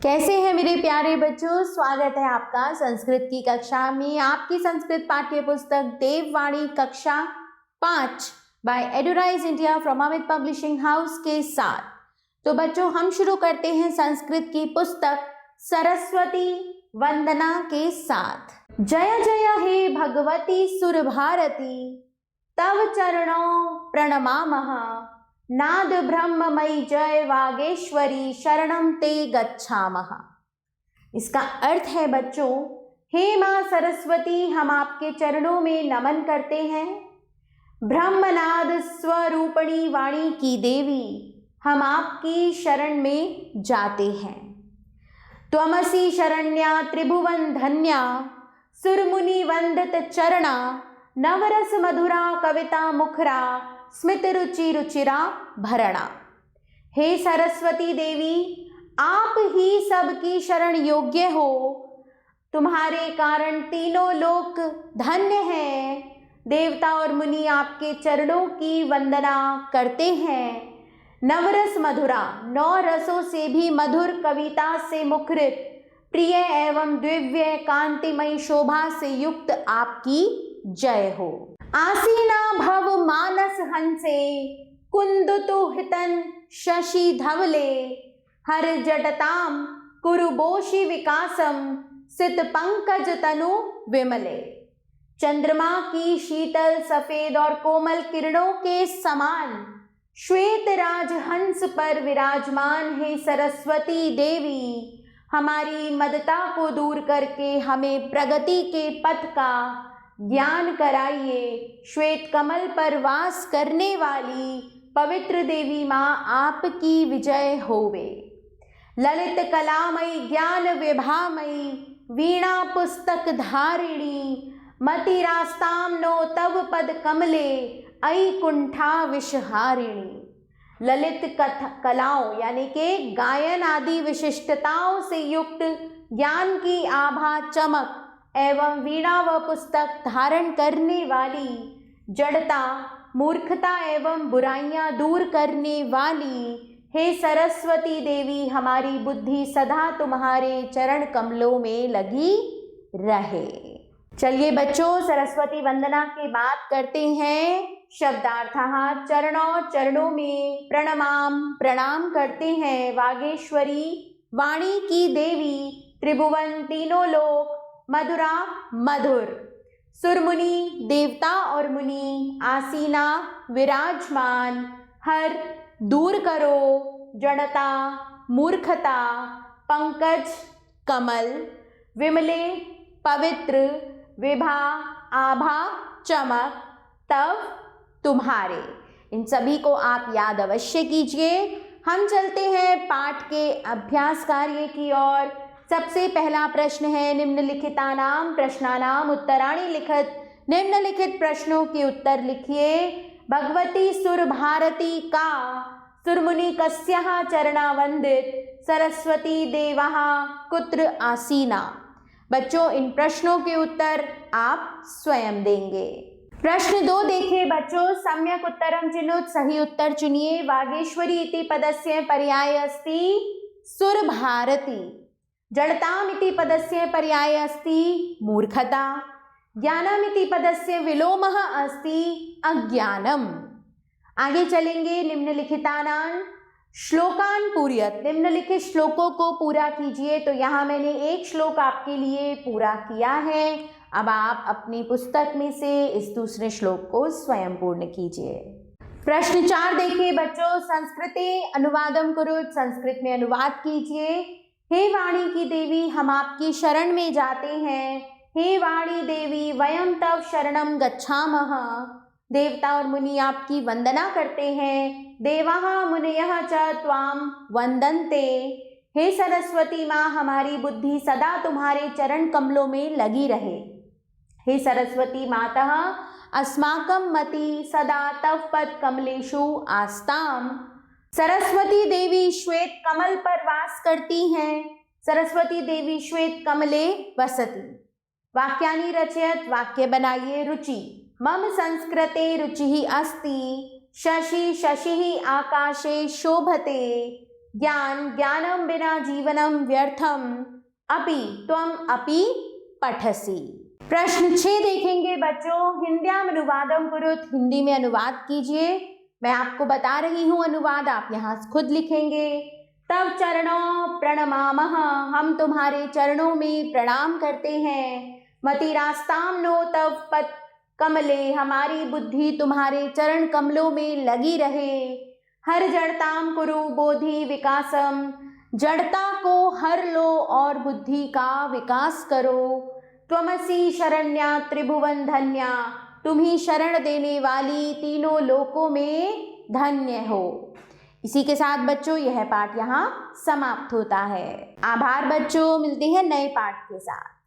कैसे हैं मेरे प्यारे बच्चों। स्वागत है आपका संस्कृत की कक्षा में। आपकी संस्कृत पाठ्य पुस्तक देववाणी कक्षा 5 by Eduraise India from Amit publishing house के साथ। तो बच्चों हम शुरू करते हैं संस्कृत की पुस्तक सरस्वती वंदना के साथ। जय जय हे भगवती सुर भारती तव चरणों प्रणमामः। नाद ब्रह्ममयी जय वागेश्वरी शरणं ते गच्छामः। इसका अर्थ है बच्चों, हे माँ सरस्वती हम आपके चरणों में नमन करते हैं। ब्रह्मनाद स्वरूपणी वाणी की देवी हम आपकी शरण में जाते हैं। त्वमसि शरण्या त्रिभुवन धन्या सुरमुनि वंदित चरणा नवरस मधुरा कविता मुखरा स्मित रुचि रुचिरा भरणा। हे सरस्वती देवी आप ही सबकी शरण योग्य हो। तुम्हारे कारण तीनों लोक धन्य हैं। देवता और मुनि आपके चरणों की वंदना करते हैं। नवरस मधुरा 9 रसों से भी मधुर कविता से मुखरित प्रिय एवं दिव्य कांतिमयी शोभा से युक्त आपकी जय हो। आसीना भव मानस हंसे कुंदतु हितन शशि धवले हर जटताम कुरुबोषि विकासम सित पंकज तनु विमले। चंद्रमा की शीतल सफेद और कोमल किरणों के समान श्वेत राजहंस पर विराजमान है सरस्वती देवी। हमारी मदता को दूर करके हमें प्रगति के पथ का ज्ञान कराइए। श्वेत कमल पर वास करने वाली पवित्र देवी माँ आपकी विजय होवे। ललित कलामयी ज्ञान विभामयी वीणा पुस्तक धारिणी मतिरास्ताम नो तव पद कमले अई कुंठा विषहारिणी। ललित कलाओं यानी कि गायन आदि विशिष्टताओं से युक्त ज्ञान की आभा चमक एवं वीणा व पुस्तक धारण करने वाली जड़ता मूर्खता एवं बुराइयां दूर करने वाली हे सरस्वती देवी हमारी बुद्धि सदा तुम्हारे चरण कमलों में लगी रहे। चलिए बच्चों सरस्वती वंदना की बात करते हैं। शब्दार्थः चरणों में प्रणमाम प्रणाम करते हैं। वागेश्वरी वाणी की देवी त्रिभुवन तीनों लोक मधुरा मधुर सुरमुनि देवता और मुनि आसीना विराजमान हर दूर करो जड़ता मूर्खता पंकज कमल विमले पवित्र विभा आभा चमक तव तुम्हारे। इन सभी को आप याद अवश्य कीजिए। हम चलते हैं पाठ के अभ्यास कार्य की ओर। सबसे पहला प्रश्न है निम्नलिखितानां प्रश्नानां उत्तराणि लिखत। निम्नलिखित प्रश्नों के उत्तर लिखिए। भगवती सुर भारती का सुरमुनि कस्याः चरणा वंदित सरस्वती देवाः कुत्र आसीना। बच्चों इन प्रश्नों के उत्तर आप स्वयं देंगे। प्रश्न 2 देखिए बच्चों। सम्यक उत्तरम चिनुत सही उत्तर चुनिए। वागेश्वरी इति पदस्य पर्याय अस्ति सुर भारती। जड़तामिति पदस्य पर्याय अस्ति मूर्खता। ज्ञानमिति पदस्य विलोमः अस्ति अज्ञानम। आगे चलेंगे। निम्नलिखितानां श्लोकान पूरयत। निम्नलिखित श्लोकों को पूरा कीजिए। तो यहाँ मैंने एक श्लोक आपके लिए पूरा किया है। अब आप अपनी पुस्तक में से इस दूसरे श्लोक को स्वयं पूर्ण कीजिए। प्रश्न 4 देखिए बच्चों। संस्कृते अनुवादम कुरुत। संस्कृत में अनुवाद कीजिए। हे वाणी की देवी हम आपकी शरण में जाते हैं। हे वाणी देवी वयम तव शरणं गच्छामः। देवता और मुनि आपकी वंदना करते हैं। देवाः मुनयः च त्वां वंदन्ते। हे सरस्वती माँ हमारी बुद्धि सदा तुम्हारे चरण कमलों में लगी रहे। हे सरस्वती मातः अस्माकं मति सदा तव पद कमलेषु आस्ताम। सरस्वती देवी श्वेत कमल पर वास करती हैं। सरस्वती देवी श्वेत कमले वसति। वाक्यानि रचयत। वाक्य बनाइए। रुचि मम संस्कृते रुचि अस्ति। शशि शशि आकाशे शोभते। ज्ञान ज्ञानम विना जीवनम व्यर्थम अपि त्वम अपि पठसि। प्रश्न 6 देखेंगे बच्चों, हिंद्याम अनुवादम कुरुत, हिंदी में अनुवाद कीजिए। मैं आपको बता रही हूँ अनुवाद, आप यहाँ खुद लिखेंगे। तव चरणों प्रणमामः, हम तुम्हारे चरणों में प्रणाम करते हैं। मतिरास्ताम नो तव पद कमले, हमारी बुद्धि तुम्हारे चरण कमलों में लगी रहे। हर जड़ताम कुरु बोधि विकासम, जड़ता को हर लो और बुद्धि का विकास करो। त्वमसि शरण्या त्रिभुवन धन्या, तुम ही शरण देने वाली तीनों लोकों में धन्य हो। इसी के साथ बच्चों यह पाठ यहाँ समाप्त होता है। आभार बच्चों, मिलते हैं नए पाठ के साथ।